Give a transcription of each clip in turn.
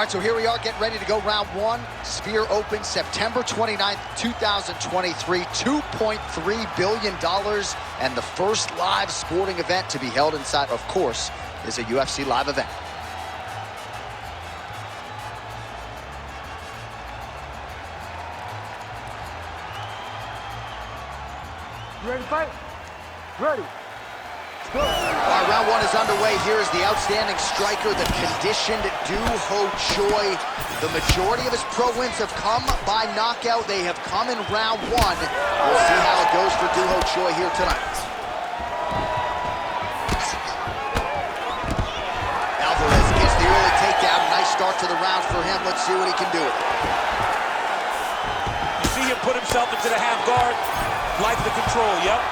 All right, so here we are getting ready to go round one. Sphere Open, September 29th, 2023. $2.3 billion, and the first live sporting event to be held inside, of course, is a UFC live event. You ready to fight? Ready. All right, round one is underway. Here is the outstanding striker, the conditioned Do Ho Choi. The majority of his pro wins have come by knockout. They have come in round one. We'll see how it goes for Do Ho Choi here tonight. Alvarez gets the early takedown. Nice start to the round for him. Let's see what he can do with it. You see him put himself into the half guard. Like the control, yep.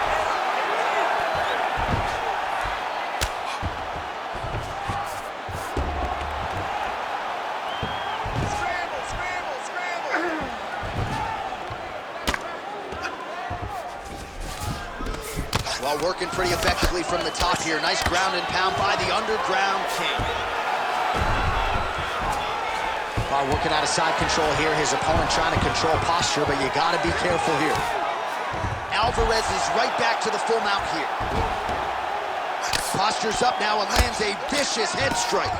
Well, working pretty effectively from the top here. Nice ground and pound by the underground king. Working out of side control here. His opponent trying to control posture, but you got to be careful here. Alvarez is right back to the full mount here. Posture's up now and lands a vicious head strike.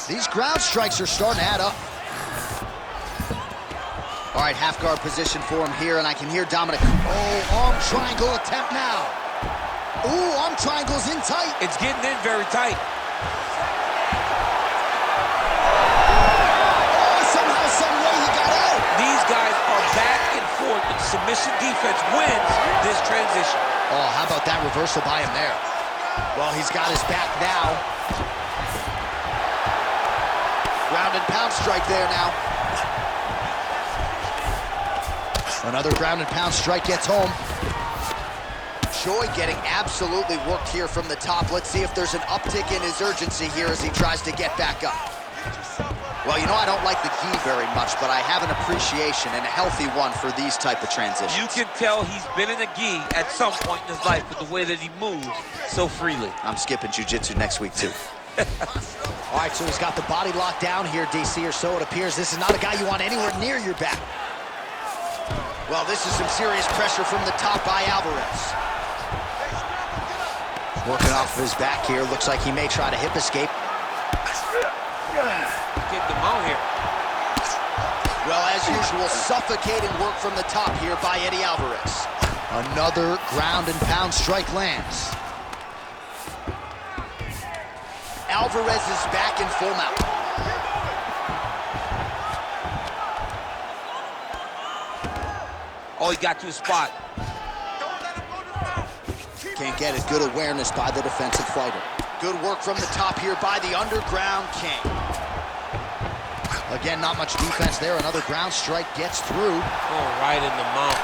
These ground strikes are starting to add up. All right, half guard position for him here, and I can hear Dominic. Oh, arm triangle attempt now. Ooh, arm triangle's in tight. It's getting in very tight. Oh, somehow, some way he got out. These guys are back and forth, and submission defense wins this transition. Oh, how about that reversal by him there? Well, he's got his back now. Ground and pound strike there now. Another ground and pound strike gets home. Choi getting absolutely worked here from the top. Let's see if there's an uptick in his urgency here as he tries to get back up. Well, you know, I don't like the gi very much, but I have an appreciation, and a healthy one, for these type of transitions. You can tell he's been in a gi at some point in his life with the way that he moves so freely. I'm skipping jiu-jitsu next week, too. All right, so he's got the body locked down here, DC, or so it appears. This is not a guy you want anywhere near your back. Well, this is some serious pressure from the top by Alvarez. Working off of his back here. Looks like he may try to hip escape. Get them out here. Well, as usual, suffocating work from the top here by Eddie Alvarez. Another ground and pound strike lands. Alvarez is back in full mount. Oh, he got to his spot. Can't get it. Good awareness by the defensive fighter. Good work from the top here by the underground king. Again, not much defense there. Another ground strike gets through. Oh, right in the mouth.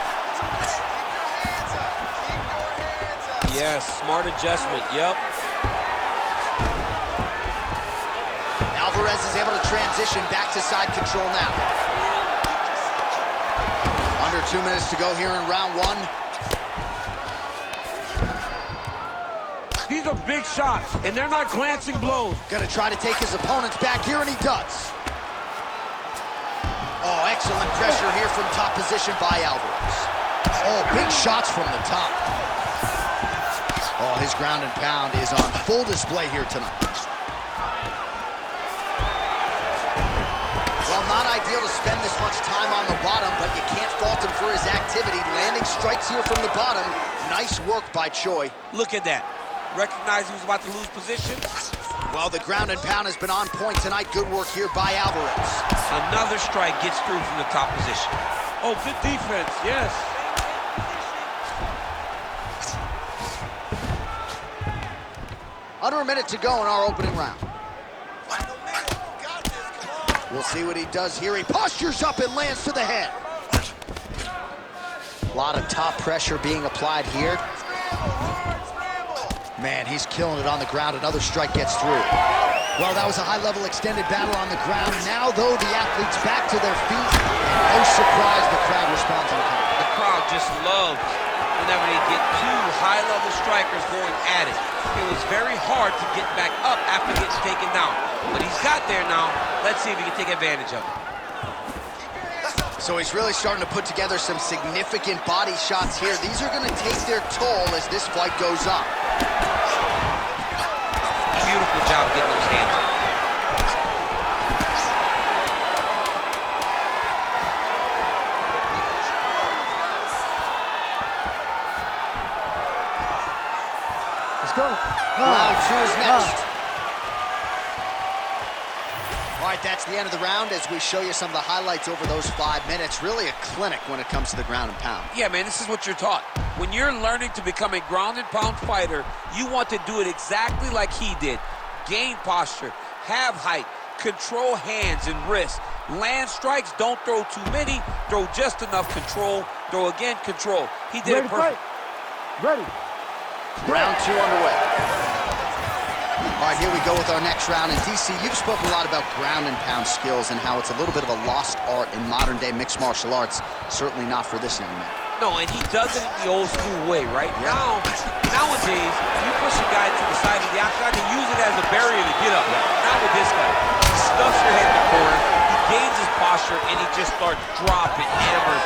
Yes, smart adjustment, yep. Alvarez is able to transition back to side control now. Under 2 minutes to go here in round one. These are big shots, and they're not glancing blows. Gonna try to take his opponents back here, and he does. Oh, excellent pressure here from top position by Alvarez. Oh, big shots from the top. Oh, his ground and pound is on full display here tonight. Well, not ideal to spend this much time on the bottom, but you can't fault him for his activity. Landing strikes here from the bottom. Nice work by Choi. Look at that. Recognized he was about to lose position. Well, the ground and pound has been on point tonight. Good work here by Alvarez. Another strike gets through from the top position. Oh, good defense, yes. Under a minute to go in our opening round. We'll see what he does here. He postures up and lands to the head. A lot of top pressure being applied here. Man, he's killing it on the ground. Another strike gets through. Well, that was a high-level extended battle on the ground. Now, though, the athletes back to their feet. And no surprise, the crowd responds in kind. The crowd just loves whenever they get two high-level strikers going at it. It was very hard to get back up after getting taken down. But he's got there now. Let's see if he can take advantage of it. So he's really starting to put together some significant body shots here. These are going to take their toll as this fight goes on. Beautiful job getting those hands up. Let's go. Round two is next. All right, that's the end of the round as we show you some of the highlights over those 5 minutes. Really a clinic when it comes to the ground and pound. Yeah, man, this is what you're taught. When you're learning to become a ground and pound fighter, you want to do it exactly like he did. Gain posture, have height, control hands and wrists. Land strikes, don't throw too many, throw just enough, control, throw again, control. He did Ready it to fight? perfect. Ready. Round two underway. All right, here we go with our next round. And DC, you've spoken a lot about ground and pound skills and how it's a little bit of a lost art in modern day mixed martial arts. Certainly not for this young man. No, and he does it in the old school way, right? Yeah. Nowadays, you push a guy to the side of the octagon and use it as a barrier to get up. Not with this guy. He stuffs your head in the corner, he gains his posture, and he just starts dropping hammers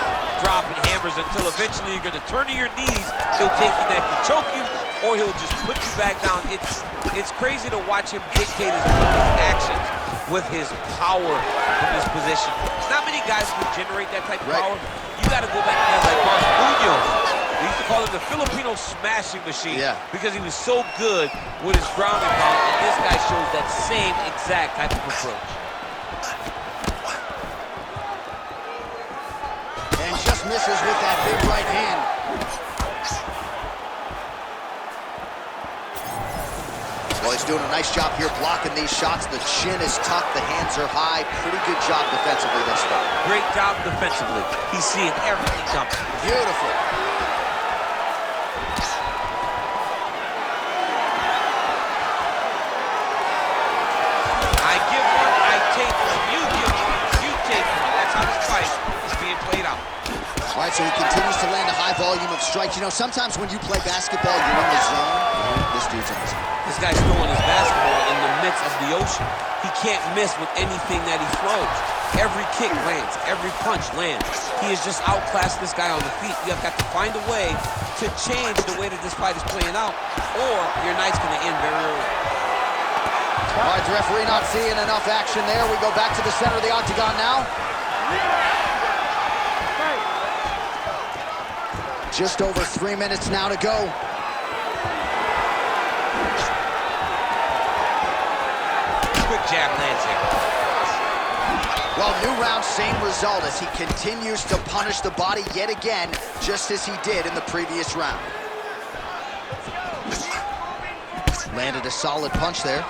until eventually you're going to turn to your knees. He'll take you neck and choke you, or he'll just put you back down. It's crazy to watch him dictate his actions with his power from his position. Not many guys can generate that type of power. You got to go back to guys like Mark Munoz. We used to call him the Filipino smashing machine because he was so good with his ground and pound, and this guy shows that same exact type of approach. And just misses with that big right hand. Well, he's doing a nice job here blocking these shots. The chin is tucked, the hands are high. Pretty good job defensively thus far. Great job defensively. He's seeing everything coming. Beautiful. I give one, I take one. You give one, you take one. That's how this fight is being played out. All right, so he continues to land a high volume of strikes. You know, sometimes when you play basketball, you're in the zone. This dude's in the zone. This guy's throwing his basketball in the midst of the ocean. He can't miss with anything that he throws. Every kick lands, every punch lands. He has just outclassed this guy on the feet. You have got to find a way to change the way that this fight is playing out, or your night's going to end very early. All right, the referee not seeing enough action there. We go back to the center of the octagon now. Just over 3 minutes now to go. Quick jab lands here. Well, new round, same result as he continues to punish the body yet again, just as he did in the previous round. Landed a solid punch there.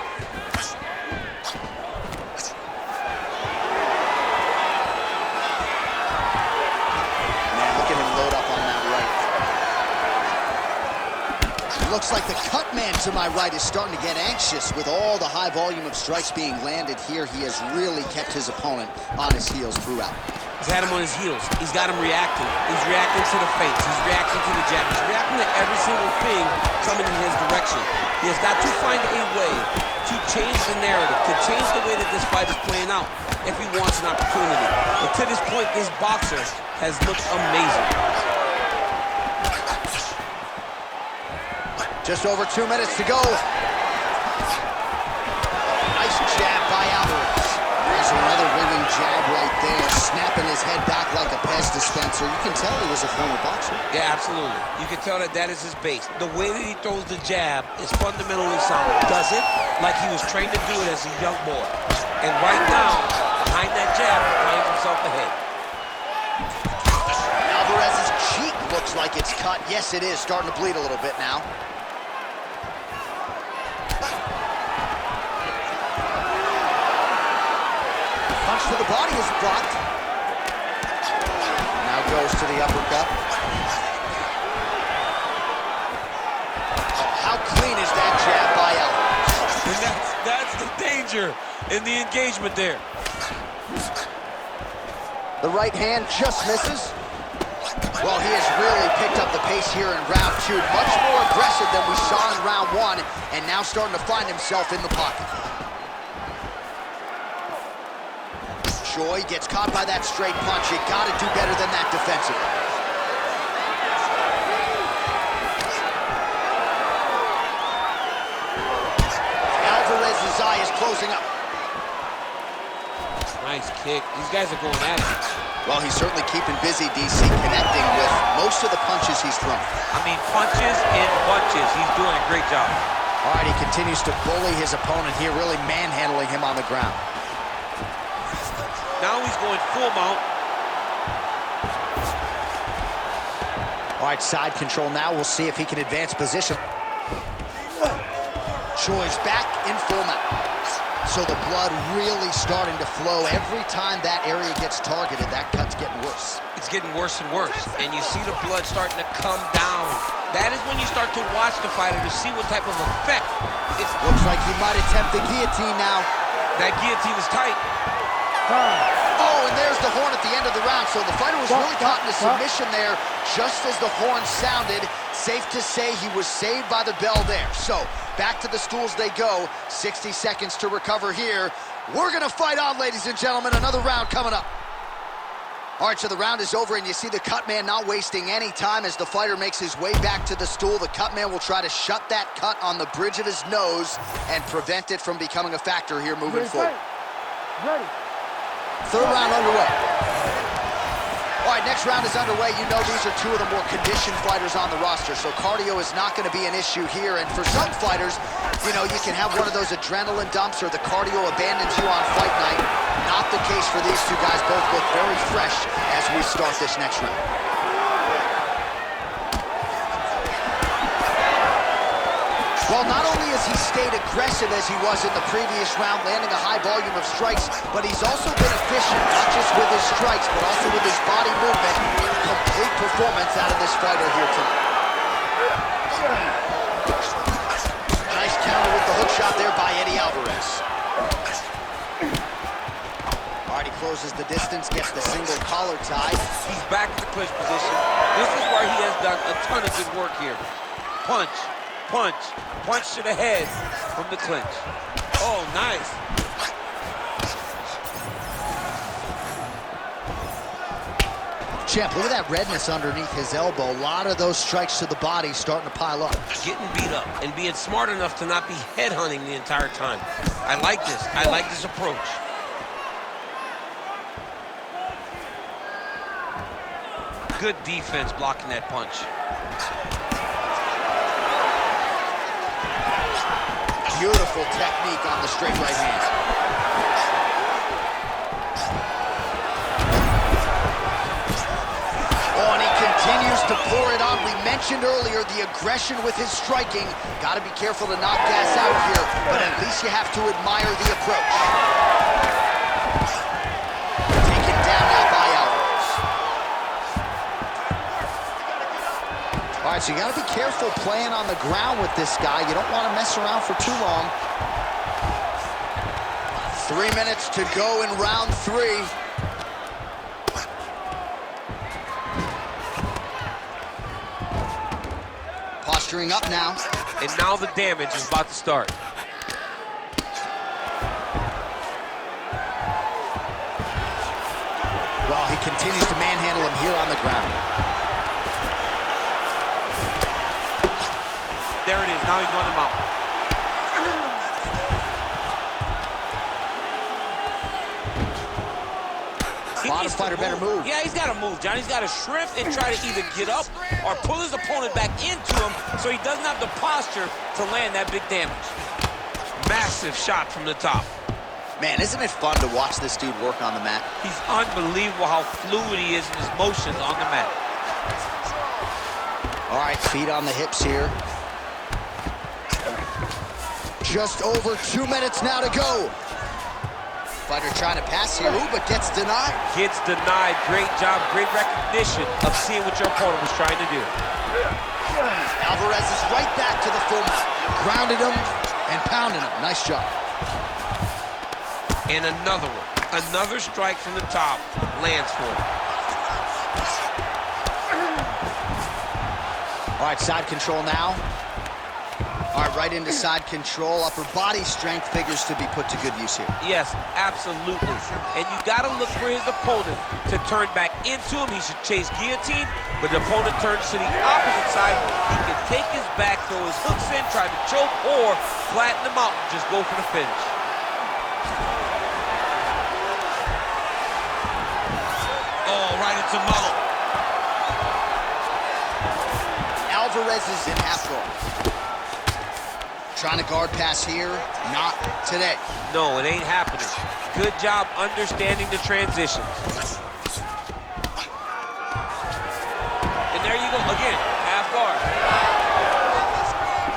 Looks like the cut man to my right is starting to get anxious with all the high volume of strikes being landed here. He has really kept his opponent on his heels throughout. He's had him on his heels. He's got him reacting. He's reacting to the feints. He's reacting to the jab. He's reacting to every single thing coming in his direction. He has got to find a way to change the narrative, to change the way that this fight is playing out if he wants an opportunity. But to this point, this boxer has looked amazing. Just over 2 minutes to go. Nice jab by Alvarez. There's another ringing jab right there, snapping his head back like a Pez dispenser. You can tell he was a former boxer. Yeah, absolutely. You can tell that that is his base. The way that he throws the jab is fundamentally sound. Does it like he was trained to do it as a young boy. And right now, behind that jab, he finds himself ahead. Alvarez's cheek looks like it's cut. Yes, it is. Starting to bleed a little bit now. Punch to the body is blocked. Now goes to the uppercut. Oh, how clean is that jab by Alvarez? And that's the danger in the engagement there. The right hand just misses. Well, he has really picked up the pace here in round 2. Much more aggressive than we saw in round 1, and now starting to find himself in the pocket. Choi gets caught by that straight punch. You got to do better than that defensively. Alvarez's eye is closing up. Nice kick. These guys are going at it. Well, he's certainly keeping busy, DC, connecting with most of the punches he's thrown. I mean, punches in bunches. He's doing a great job. All right, he continues to bully his opponent here, really manhandling him on the ground. Now he's going full mount. All right, side control now. We'll see if he can advance position. Choi's back in full mount. So the blood really starting to flow. Every time that area gets targeted, that cut's getting worse. It's getting worse and worse. And you see the blood starting to come down. That is when you start to watch the fighter to see what type of effect. It looks like he might attempt the guillotine now. That guillotine is tight. Oh, and there's the horn at the end of the round. So the fighter was really caught in a submission there just as the horn sounded. Safe to say he was saved by the bell there. So back to the stools they go. 60 seconds to recover here. We're going to fight on, ladies and gentlemen. Another round coming up. All right, so the round is over, and you see the cut man not wasting any time as the fighter makes his way back to the stool. The cut man will try to shut that cut on the bridge of his nose and prevent it from becoming a factor here moving forward. Ready. Third round underway. All right, next round is underway. You know these are two of the more conditioned fighters on the roster, so cardio is not going to be an issue here. And for some fighters, you know, you can have one of those adrenaline dumps or the cardio abandons you on fight night. Not the case for these two guys. Both look very fresh as we start this next round. Well, not only has he stayed aggressive as he was in the previous round, landing a high volume of strikes, but he's also been efficient, not just with his strikes, but also with his body movement. Complete performance out of this fighter here tonight. Nice counter with the hook shot there by Eddie Alvarez. All right, he closes the distance, gets the single collar tie. He's back in the clinch position. This is where he has done a ton of good work here. Punch. Punch. Punch to the head from the clinch. Oh, nice. Champ, look at that redness underneath his elbow. A lot of those strikes to the body starting to pile up. Getting beat up and being smart enough to not be headhunting the entire time. I like this. I like this approach. Good defense blocking that punch. Beautiful technique on the straight right hand. Oh, and he continues to pour it on. We mentioned earlier the aggression with his striking. Got to be careful to not gas out here, but at least you have to admire the approach. Taken down now by Alvarez. All right, so you got to be careful playing on the ground with this guy. You don't want to mess around for too long. 3 minutes to go in round 3. Posturing up now. And now the damage is about to start. Well, he continues to manhandle him here on the ground. There it is. Now he's running him out. Bottom fighter better move. Yeah, he's got to move, John. He's got to shrimp and try to either get up or pull his opponent back into him so he doesn't have the posture to land that big damage. Massive shot from the top. Man, isn't it fun to watch this dude work on the mat? He's unbelievable how fluid he is in his motions on the mat. All right, feet on the hips here. Just over 2 minutes now to go. Fighter trying to pass here, ooh, but gets denied. Gets denied. Great job, great recognition of seeing what your opponent was trying to do. Alvarez is right back to the full mount. Grounded him and pounded him. Nice job. And another one. Another strike from the top lands for him. All right, side control now. All right, right into side control. Upper body strength figures to be put to good use here. Yes, absolutely. And you got to look for his opponent to turn back into him. He should chase guillotine, but the opponent turns to the opposite side. He can take his back, throw his hooks in, try to choke, or flatten him out and just go for the finish. Oh, right into mouth. Alvarez is in half guard. Trying to guard pass here, not today. No, it ain't happening. Good job understanding the transitions. And there you go, again, half guard.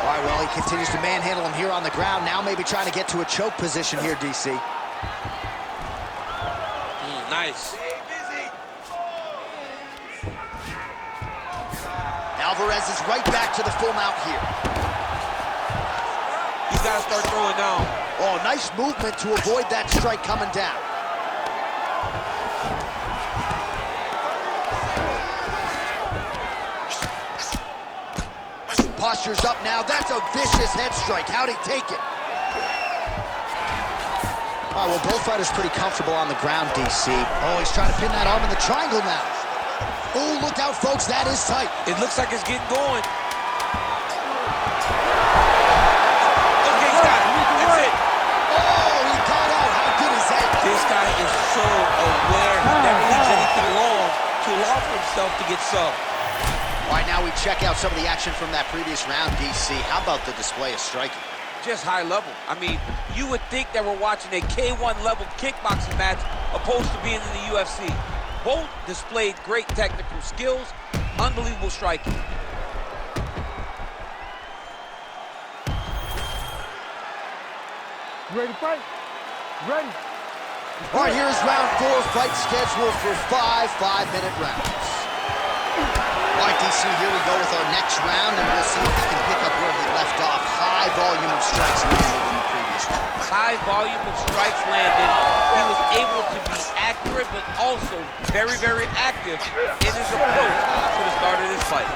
All right, well, he continues to manhandle him here on the ground. Now maybe trying to get to a choke position here, DC. Nice. Alvarez is right back to the full mount here. He's got to start throwing down. Oh, nice movement to avoid that strike coming down. Posture's up now. That's a vicious head strike. How'd he take it? All right, well, both fighters pretty comfortable on the ground, DC. Oh, he's trying to pin that arm in the triangle now. Oh, look out, folks. That is tight. It looks like it's getting going. This guy is so aware. He never leaves anything long to allow for himself to get sub. All right, now we check out some of the action from that previous round, DC. How about the display of striking? Just high level. I mean, you would think that we're watching a K1 level kickboxing match opposed to being in the UFC. Both displayed great technical skills, unbelievable striking. You ready to fight? Ready. All right, here's round 4, fight scheduled for 5 5-minute rounds. All right, DC, here we go with our next round, and we'll see if he can pick up where he left off. High volume of strikes landed in the previous round. High volume of strikes landed. He was able to be accurate, but also very, very active in his approach to the start of this fight.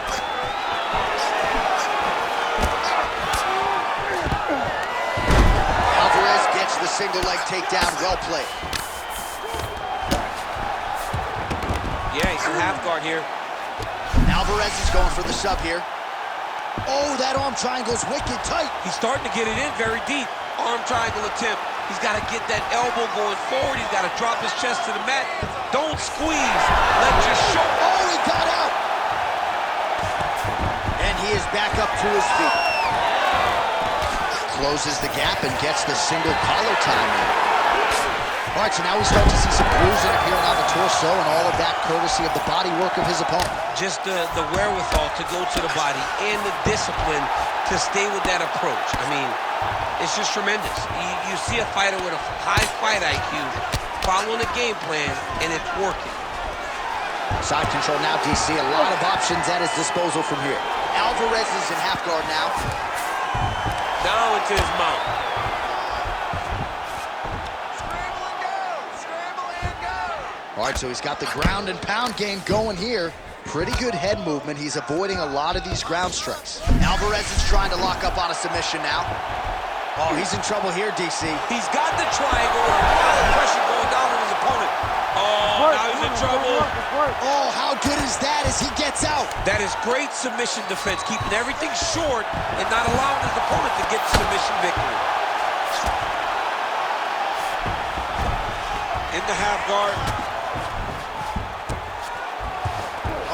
Alvarez gets the single leg takedown. Well played. Yeah, he's in half guard here. Alvarez is going for the sub here. Oh, that arm triangle's wicked tight. He's starting to get it in very deep. Arm triangle attempt. He's got to get that elbow going forward. He's got to drop his chest to the mat. Don't squeeze. Let your shoulder. Oh, he got out. And he is back up to his feet. Closes the gap and gets the single collar time in. All right, so now we start to see some bruising appearing on the torso, and all of that courtesy of the body work of his opponent. Just the wherewithal to go to the body and the discipline to stay with that approach. I mean, it's just tremendous. You see a fighter with a high fight IQ following a game plan, and it's working. Side control now, DC. A lot of options at his disposal from here. Alvarez is in half guard now. Now into his mount. All right, so he's got the ground and pound game going here. Pretty good head movement. He's avoiding a lot of these ground strikes. Alvarez is trying to lock up on a submission now. Oh, he's in trouble here, DC. He's got the triangle with a lot of pressure going down on his opponent. Oh, now he's in trouble. Oh, how good is that as he gets out? That is great submission defense, keeping everything short and not allowing his opponent to get the submission victory. In the half guard.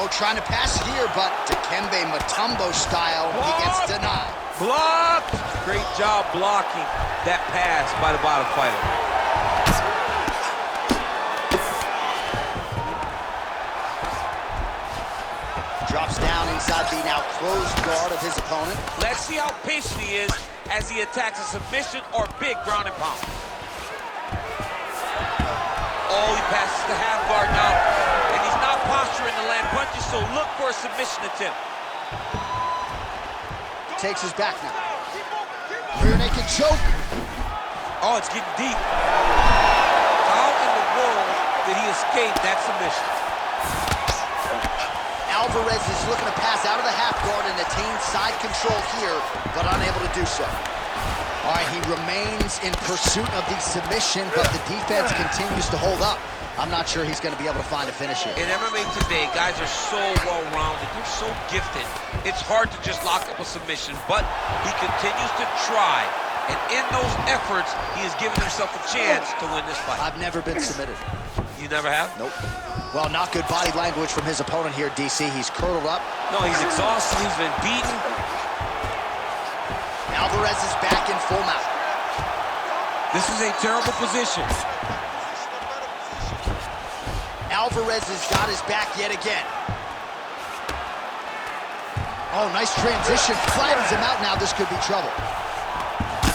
Oh, trying to pass here, but Dikembe Mutombo style, he gets denied. Blocked! Great job blocking that pass by the bottom fighter. Drops down inside the now closed guard of his opponent. Let's see how patient he is as he attacks a submission or big ground and pound. Oh, he passes the half guard now. And he's not posturing to land punches, so look for a submission attempt. Takes his back now. Rear naked choke. Oh, it's getting deep. How in the world did he escape that submission? Alvarez is looking to pass out of the half guard and attain side control here, but unable to do so. All right, he remains in pursuit of the submission, but the defense continues to hold up. I'm not sure he's going to be able to find a finish here. In MMA today, guys are so well-rounded. They're so gifted. It's hard to just lock up a submission, but he continues to try. And in those efforts, he has given himself a chance to win this fight. I've never been submitted. You never have? Nope. Well, not good body language from his opponent here, DC. He's curled up. No, he's exhausted. He's been beaten. Alvarez is back in full mount. This is a terrible position. Alvarez has got his back yet again. Oh, nice transition. Flattens him out now. This could be trouble.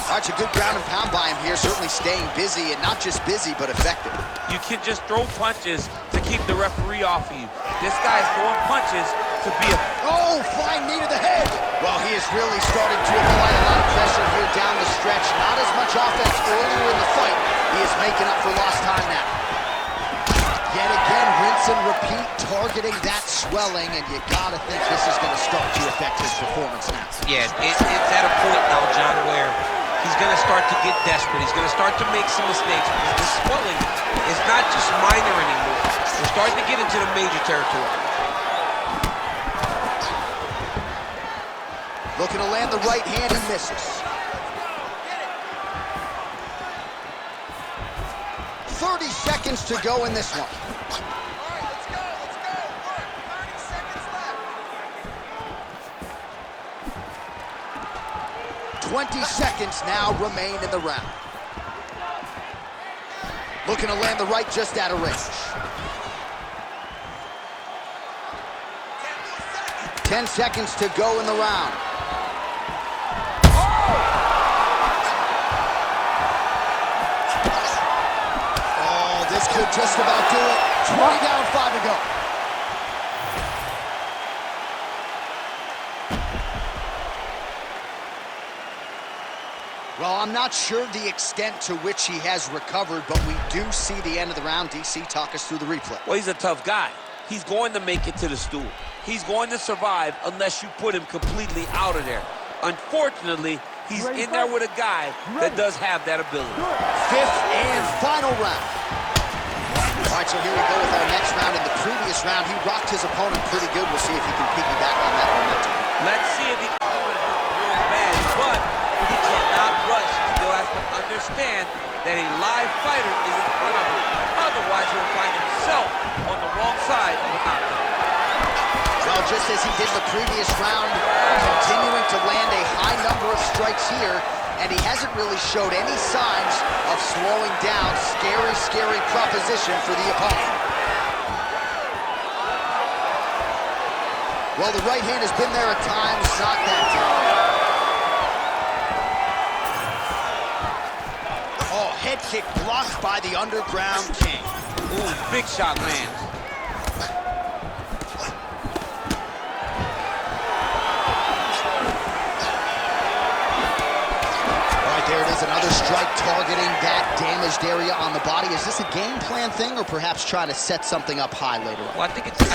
All right, it's a good ground and pound by him here. Certainly staying busy, and not just busy, but effective. You can just throw punches to keep the referee off of you. This guy's throwing punches to be a... Oh, flying knee to the head. Well, he is really starting to apply a lot of pressure here down the stretch. Not as much offense earlier in the fight. He is making up for lost time now. Yet again, rinse and repeat, targeting that swelling, and you gotta think this is gonna start to affect his performance now. Yeah, it's at a point now, John, where he's gonna start to get desperate. He's gonna start to make some mistakes because the swelling is not just minor anymore. We're starting to get into the major territory. Looking to land the right hand and misses. 30 seconds to go in this one. 20 seconds now remain in the round. Looking to land the right just out of range. 10 seconds to go in the round. Oh, this could just about do it. 20 down, 5 to go. Well, I'm not sure the extent to which he has recovered, but we do see the end of the round. DC, talk us through the replay. Well, he's a tough guy. He's going to make it to the stool. He's going to survive unless you put him completely out of there. Unfortunately, he's in there with a guy that does have that ability. 5th and final round. All right, so here we go with our next round. In the previous round, he rocked his opponent pretty good. We'll see if he can piggyback on that momentum. Let's see if he can do it real bad, but he cannot rush. He still has to understand that a live fighter is in front of him. Otherwise, he'll find himself on the wrong side of the knockdown. Well, just as he did the previous round, continuing to land a high number of strikes here, and he hasn't really showed any signs of slowing down. Scary, scary proposition for the opponent. Well, the right hand has been there at times, not that time. Oh, head kick blocked by the Underground King. Ooh, big shot lands. There it is, another strike targeting that damaged area on the body. Is this a game plan thing, or perhaps trying to set something up high later on? Well, I think it all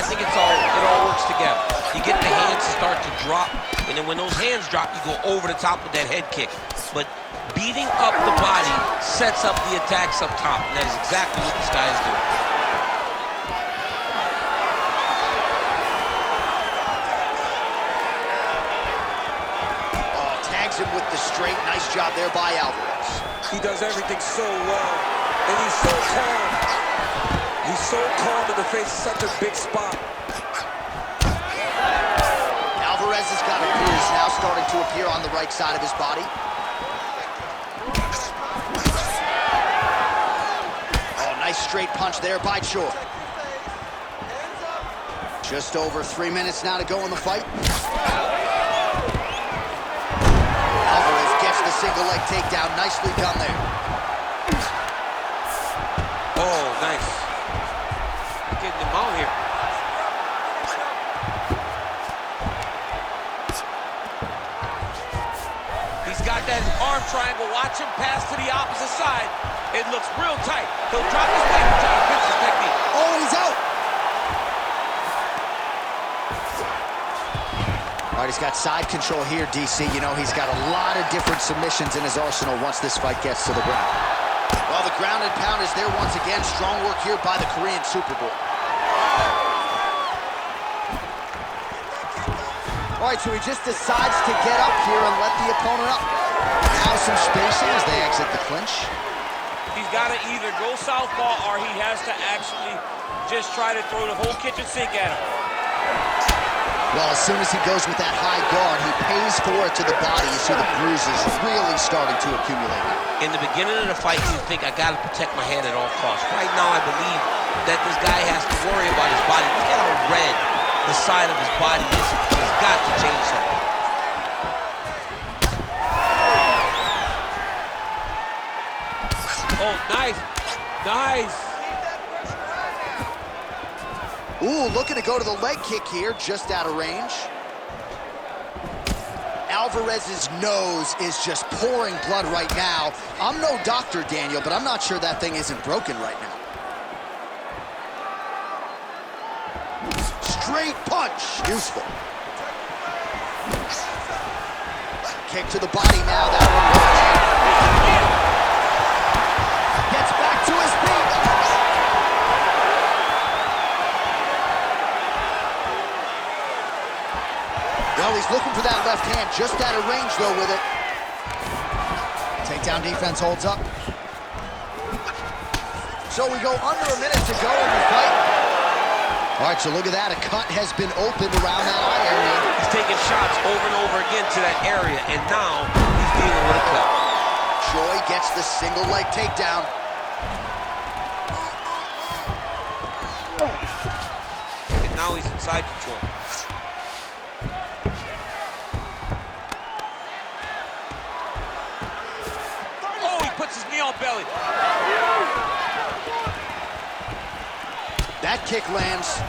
works together. You get the hands to start to drop, and then when those hands drop, you go over the top with that head kick. But beating up the body sets up the attacks up top, and that is exactly what this guy is doing. Him with the straight. Nice job there by Alvarez. He does everything so well, and he's so calm. He's so calm in the face of such a big spot. Alvarez has got a bruise now starting to appear on the right side of his body. Oh, nice straight punch there by Choi. Just over 3 minutes now to go in the fight. Single leg takedown, nicely done there. Oh, nice. Getting him out here. He's got that arm triangle. Watch him pass to the opposite side. It looks real tight. He'll drop his leg and try to fix his technique. Oh, he's out. All right, he's got side control here, DC. You know, he's got a lot of different submissions in his arsenal once this fight gets to the ground. Well, the ground and pound is there once again. Strong work here by the Korean Superboy. All right, so he just decides to get up here and let the opponent up. Now some spacing as they exit the clinch. He's got to either go southpaw or he has to actually just try to throw the whole kitchen sink at him. Well, as soon as he goes with that high guard, he pays for it to the body. You see the bruises really starting to accumulate. In the beginning of the fight, you think, I got to protect my head at all costs. Right now, I believe that this guy has to worry about his body. Look at how red the side of his body is. He's got to change something. Oh, nice. Nice. Ooh, looking to go to the leg kick here, just out of range. Alvarez's nose is just pouring blood right now. I'm no doctor, Daniel, but I'm not sure that thing isn't broken right now. Straight punch, useful. Kick to the body now, that one works. Gets back to his feet. Well, he's looking for that left hand, just out of range, though, with it. Takedown defense holds up. So we go under a minute to go in the fight. All right, so look at that. A cut has been opened around that eye area. He's taking shots over and over again to that area, and now he's dealing with a cut. Choi gets the single leg takedown. And now he's inside control. Oh, he puts his knee on belly. That kick lands.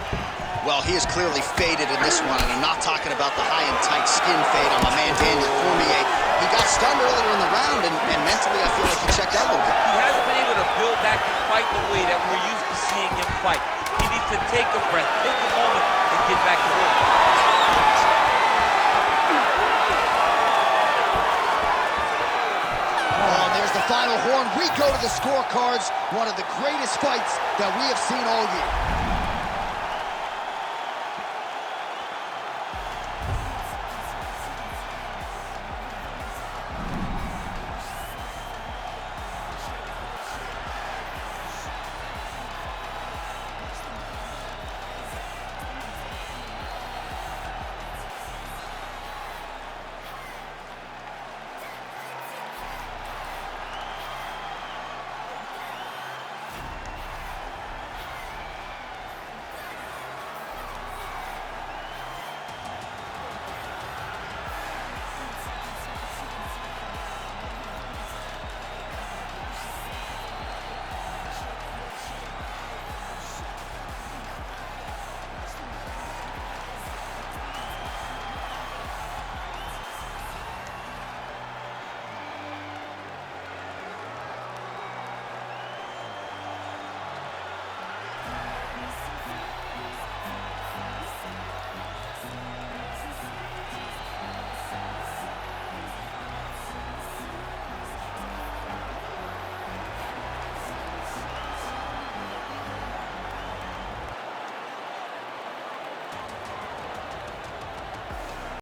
Well, he is clearly faded in this one, and I'm not talking about the high and tight skin fade on my man Daniel Cormier. He got stunned earlier in the round, and mentally I feel like he checked out a little bit. He hasn't been able to build back the fight the way that we're used to seeing him fight. He needs to take a breath, take a moment, and get back to work. Oh, and there's the final horn. We go to the scorecards. One of the greatest fights that we have seen all year.